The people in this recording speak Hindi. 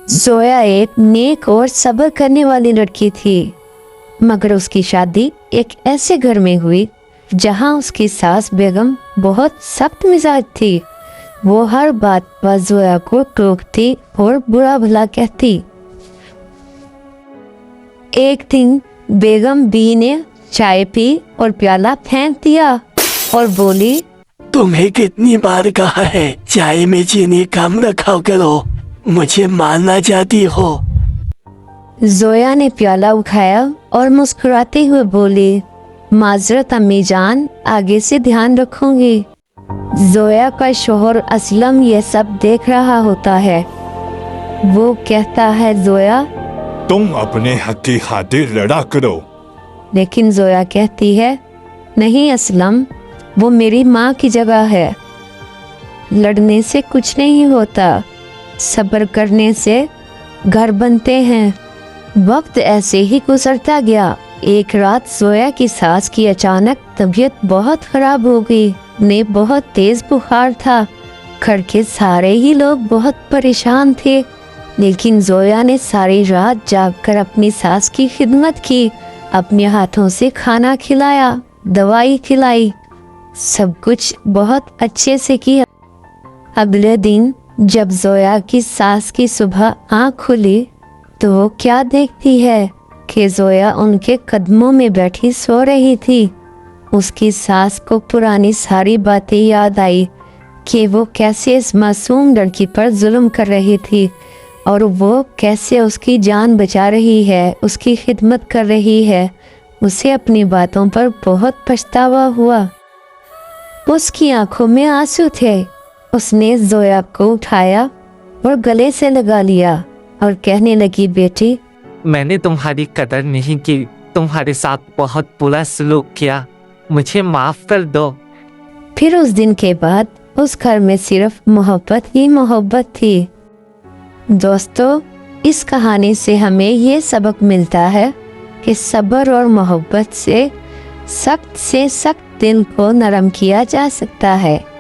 जोया एक नेक और सब्र करने वाली लड़की थी, मगर उसकी शादी एक ऐसे घर में हुई जहां उसकी सास बेगम बहुत सख्त मिजाज थी। वो हर बात पर जोया को टोकती और बुरा भला कहती। एक दिन बेगम बी ने चाय पी और प्याला फेंक दिया और बोली, तुम्हें कितनी बार कहा है चाय में चीनी कम रखा करो, मुझे मारना चाहती हो। जोया ने प्याला उठाया और मुस्कुराते हुए बोली, माजरत अम्मी जान, आगे से ध्यान रखूंगी। जोया का शोहर असलम ये सब देख रहा होता है। वो कहता है, जोया तुम अपने हक की खातिर लड़ा करो। लेकिन जोया कहती है, नहीं असलम, वो मेरी माँ की जगह है। लड़ने से कुछ नहीं होता, सब्र करने से घर बनते हैं। वक्त ऐसे ही गुजरता गया। एक रात जोया की सास की अचानक तबीयत बहुत खराब हो गई। ने बहुत तेज बुखार था। घर के सारे ही लोग बहुत परेशान थे, लेकिन जोया ने सारी रात जागकर अपनी सास की खिदमत की। अपने हाथों से खाना खिलाया, दवाई खिलाई, सब कुछ बहुत अच्छे से किया। अगले दिन जब जोया की सास की सुबह आँख खुली तो वो क्या देखती है कि जोया उनके कदमों में बैठी सो रही थी। उसकी सास को पुरानी सारी बातें याद आई कि वो कैसे इस मासूम लड़की पर जुल्म कर रही थी और वो कैसे उसकी जान बचा रही है, उसकी खिदमत कर रही है। उसे अपनी बातों पर बहुत पछतावा हुआ। उसकी आंखों में आंसू थे। उसने जोया को उठाया और गले से लगा लिया और कहने लगी, बेटी, मैंने तुम्हारी कदर नहीं की, तुम्हारे साथ बहुत बुरा सलूक किया, मुझे माफ कर दो। फिर उस दिन के बाद उस घर में सिर्फ मोहब्बत ही मोहब्बत थी। दोस्तों, इस कहानी से हमें ये सबक मिलता है कि सब्र और मोहब्बत से सख्त दिल को नरम किया जा सकता है।